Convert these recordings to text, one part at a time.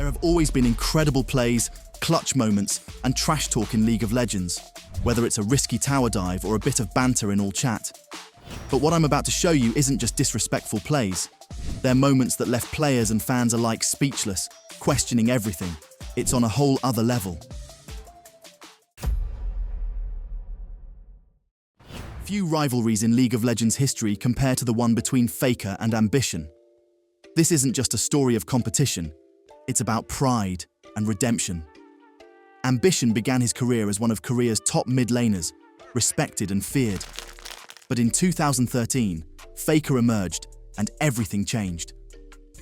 There have always been incredible plays, clutch moments, and trash talk in League of Legends, whether it's a risky tower dive or a bit of banter in all chat. But what I'm about to show you isn't just disrespectful plays. They're moments that left players and fans alike speechless, questioning everything. It's on a whole other level. Few rivalries in League of Legends history compare to the one between Faker and Ambition. This isn't just a story of competition, it's about pride and redemption. Ambition began his career as one of Korea's top mid-laners, respected and feared. But in 2013, Faker emerged and everything changed.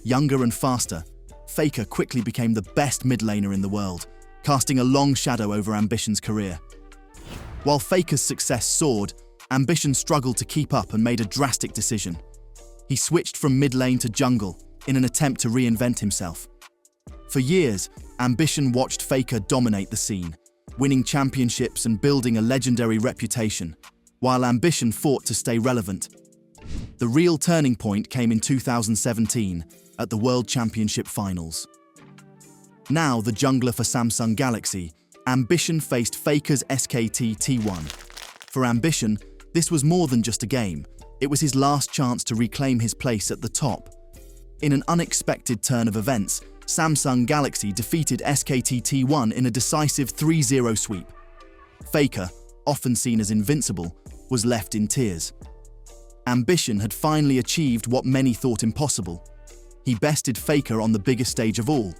Younger and faster, Faker quickly became the best mid-laner in the world, casting a long shadow over Ambition's career. While Faker's success soared, Ambition struggled to keep up and made a drastic decision. He switched from mid-lane to jungle in an attempt to reinvent himself. For years, Ambition watched Faker dominate the scene, winning championships and building a legendary reputation, while Ambition fought to stay relevant. The real turning point came in 2017 at the World Championship Finals. Now the jungler for Samsung Galaxy, Ambition faced Faker's SKT T1. For Ambition, this was more than just a game. It was his last chance to reclaim his place at the top. In an unexpected turn of events, Samsung Galaxy defeated SKT T1 in a decisive 3-0 sweep. Faker, often seen as invincible, was left in tears. Ambition had finally achieved what many thought impossible. He bested Faker on the biggest stage of all.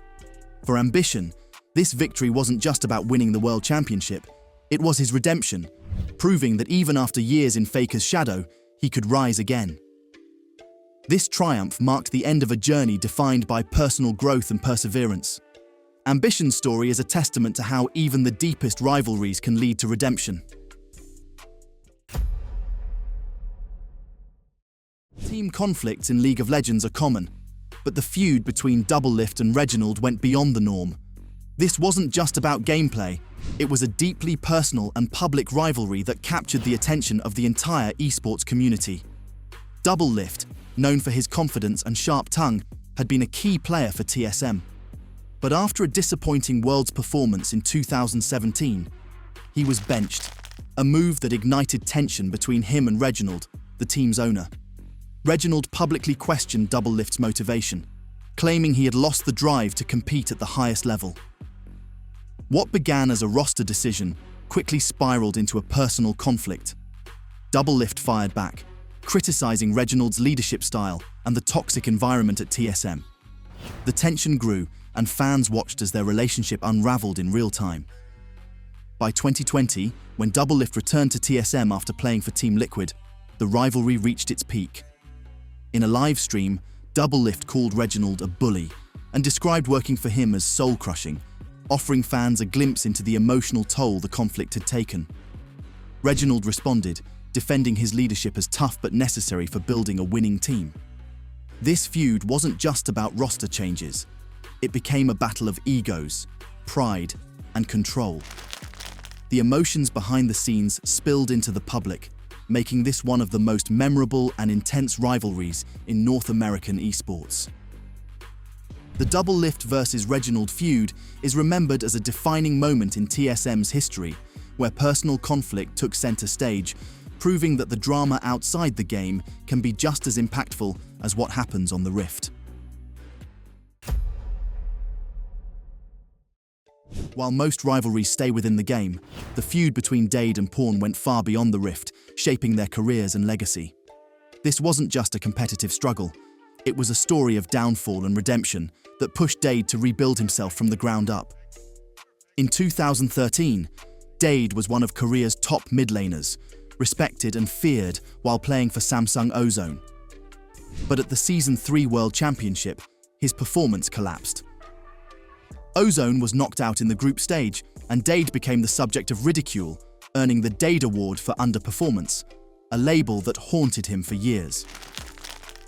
For Ambition, this victory wasn't just about winning the World Championship, it was his redemption, proving that even after years in Faker's shadow, he could rise again. This triumph marked the end of a journey defined by personal growth and perseverance. Ambition's story is a testament to how even the deepest rivalries can lead to redemption. Team conflicts in League of Legends are common, but the feud between Doublelift and Reginald went beyond the norm. This wasn't just about gameplay, it was a deeply personal and public rivalry that captured the attention of the entire esports community. Doublelift, known for his confidence and sharp tongue, had been a key player for TSM. But after a disappointing Worlds performance in 2017, he was benched, a move that ignited tension between him and Reginald, the team's owner. Reginald publicly questioned Doublelift's motivation, claiming he had lost the drive to compete at the highest level. What began as a roster decision quickly spiraled into a personal conflict. Doublelift fired back, criticizing Reginald's leadership style and the toxic environment at TSM. The tension grew, and fans watched as their relationship unraveled in real time. By 2020, when Doublelift returned to TSM after playing for Team Liquid, the rivalry reached its peak. In a live stream, Doublelift called Reginald a bully and described working for him as soul-crushing, offering fans a glimpse into the emotional toll the conflict had taken. Reginald responded, defending his leadership as tough but necessary for building a winning team. This feud wasn't just about roster changes. It became a battle of egos, pride, and control. The emotions behind the scenes spilled into the public, making this one of the most memorable and intense rivalries in North American esports. The Doublelift versus Reginald feud is remembered as a defining moment in TSM's history, where personal conflict took center stage, proving that the drama outside the game can be just as impactful as what happens on the Rift. While most rivalries stay within the game, the feud between Dade and Pawn went far beyond the Rift, shaping their careers and legacy. This wasn't just a competitive struggle, it was a story of downfall and redemption that pushed Dade to rebuild himself from the ground up. In 2013, Dade was one of Korea's top mid-laners, respected and feared while playing for Samsung Ozone. But at the Season 3 World Championship, his performance collapsed. Ozone was knocked out in the group stage, and Dade became the subject of ridicule, earning the Dade Award for underperformance, a label that haunted him for years.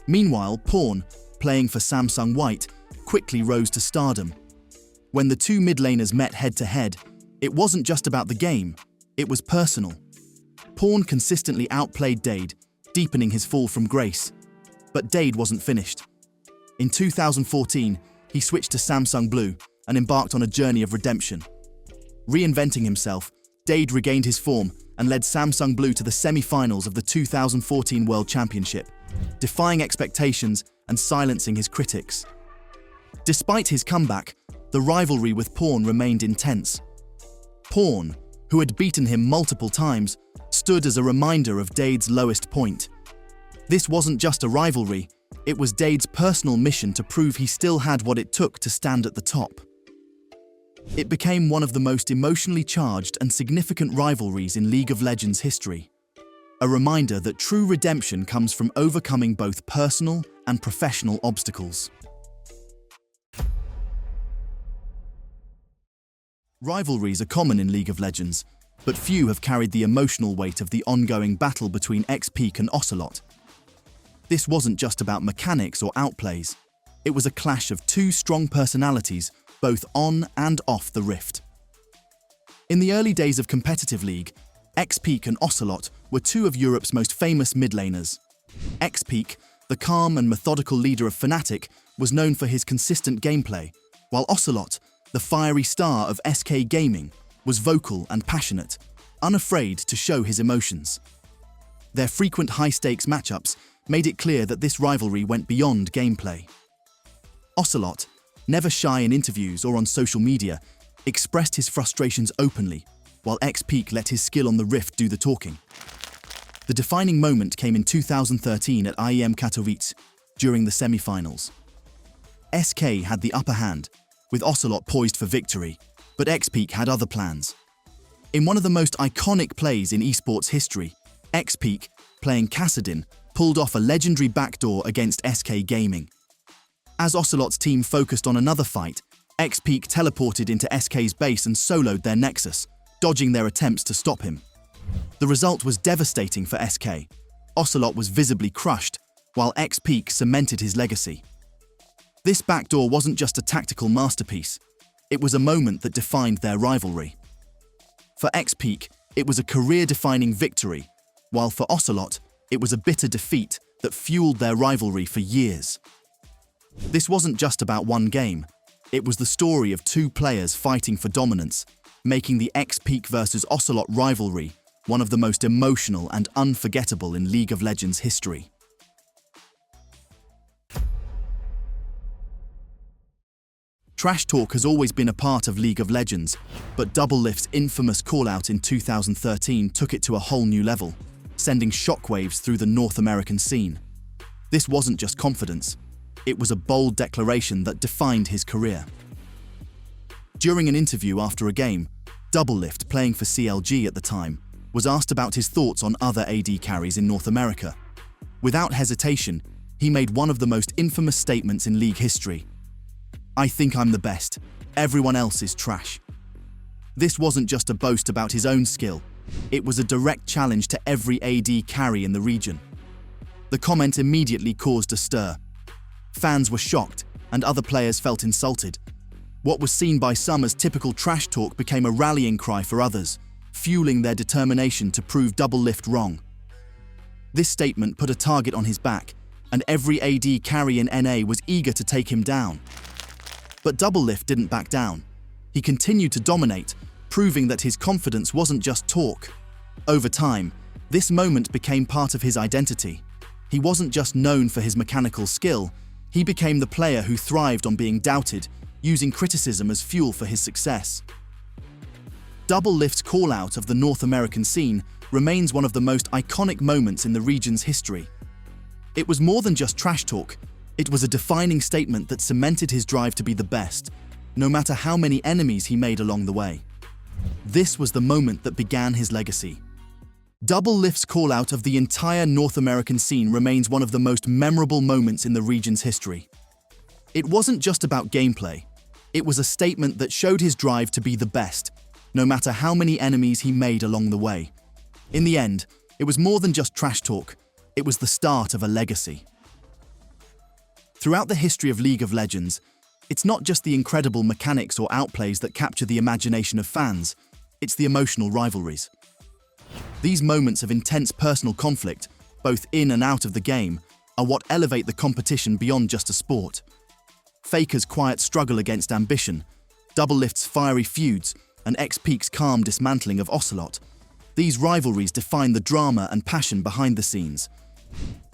Meanwhile, Pawn, playing for Samsung White, quickly rose to stardom. When the two mid-laners met head-to-head, it wasn't just about the game, it was personal. Pawn consistently outplayed Dade, deepening his fall from grace. But Dade wasn't finished. In 2014, he switched to Samsung Blue and embarked on a journey of redemption. Reinventing himself, Dade regained his form and led Samsung Blue to the semi-finals of the 2014 World Championship, defying expectations and silencing his critics. Despite his comeback, the rivalry with Pawn remained intense. Pawn, who had beaten him multiple times, stood as a reminder of Dade's lowest point. This wasn't just a rivalry, it was Dade's personal mission to prove he still had what it took to stand at the top. It became one of the most emotionally charged and significant rivalries in League of Legends history. A reminder that true redemption comes from overcoming both personal and professional obstacles. Rivalries are common in League of Legends, but few have carried the emotional weight of the ongoing battle between X-Peak and Ocelot. This wasn't just about mechanics or outplays. It was a clash of two strong personalities, both on and off the rift. In the early days of competitive League, X-Peak and Ocelot were two of Europe's most famous mid laners. X-Peak, the calm and methodical leader of Fnatic, was known for his consistent gameplay, while Ocelot, the fiery star of SK Gaming, was vocal and passionate, unafraid to show his emotions. Their frequent high-stakes matchups made it clear that this rivalry went beyond gameplay. Ocelot, never shy in interviews or on social media, expressed his frustrations openly, while X-Peak let his skill on the rift do the talking. The defining moment came in 2013 at IEM Katowice, during the semi-finals. SK had the upper hand, with Ocelot poised for victory, but X-Peak had other plans. In one of the most iconic plays in esports history, X-Peak, playing Kassadin, pulled off a legendary backdoor against SK Gaming. As Ocelot's team focused on another fight, X-Peak teleported into SK's base and soloed their Nexus, dodging their attempts to stop him. The result was devastating for SK. Ocelot was visibly crushed, while X-Peak cemented his legacy. This backdoor wasn't just a tactical masterpiece, it was a moment that defined their rivalry. For X-Peak, it was a career-defining victory, while for Ocelot, it was a bitter defeat that fueled their rivalry for years. This wasn't just about one game, it was the story of two players fighting for dominance, making the X-Peak versus Ocelot rivalry one of the most emotional and unforgettable in League of Legends history. Trash talk has always been a part of League of Legends, but Doublelift's infamous call-out in 2013 took it to a whole new level, sending shockwaves through the North American scene. This wasn't just confidence, it was a bold declaration that defined his career. During an interview after a game, Doublelift, playing for CLG at the time, was asked about his thoughts on other AD carries in North America. Without hesitation, he made one of the most infamous statements in League history. "I think I'm the best. Everyone else is trash." This wasn't just a boast about his own skill. It was a direct challenge to every AD carry in the region. The comment immediately caused a stir. Fans were shocked, and other players felt insulted. What was seen by some as typical trash talk became a rallying cry for others, fueling their determination to prove Doublelift wrong. This statement put a target on his back, and every AD carry in NA was eager to take him down. But Doublelift didn't back down. He continued to dominate, proving that his confidence wasn't just talk. Over time, this moment became part of his identity. He wasn't just known for his mechanical skill, he became the player who thrived on being doubted, using criticism as fuel for his success. Doublelift's call-out of the North American scene remains one of the most iconic moments in the region's history. It was more than just trash talk, it was a defining statement that cemented his drive to be the best, no matter how many enemies he made along the way. This was the moment that began his legacy. Doublelift's call-out of the entire North American scene remains one of the most memorable moments in the region's history. It wasn't just about gameplay, it was a statement that showed his drive to be the best, no matter how many enemies he made along the way. In the end, it was more than just trash talk, it was the start of a legacy. Throughout the history of League of Legends, it's not just the incredible mechanics or outplays that capture the imagination of fans, it's the emotional rivalries. These moments of intense personal conflict, both in and out of the game, are what elevate the competition beyond just a sport. Faker's quiet struggle against ambition, Doublelift's fiery feuds, and X-Peak's calm dismantling of Ocelot. These rivalries define the drama and passion behind the scenes.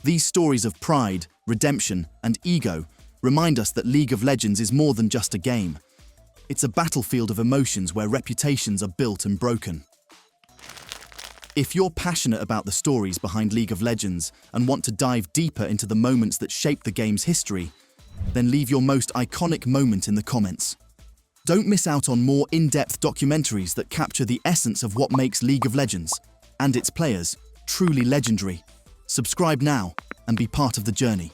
These stories of pride, redemption, and ego remind us that League of Legends is more than just a game. It's a battlefield of emotions where reputations are built and broken. If you're passionate about the stories behind League of Legends and want to dive deeper into the moments that shape the game's history, then leave your most iconic moment in the comments. Don't miss out on more in-depth documentaries that capture the essence of what makes League of Legends and its players truly legendary. Subscribe now and be part of the journey.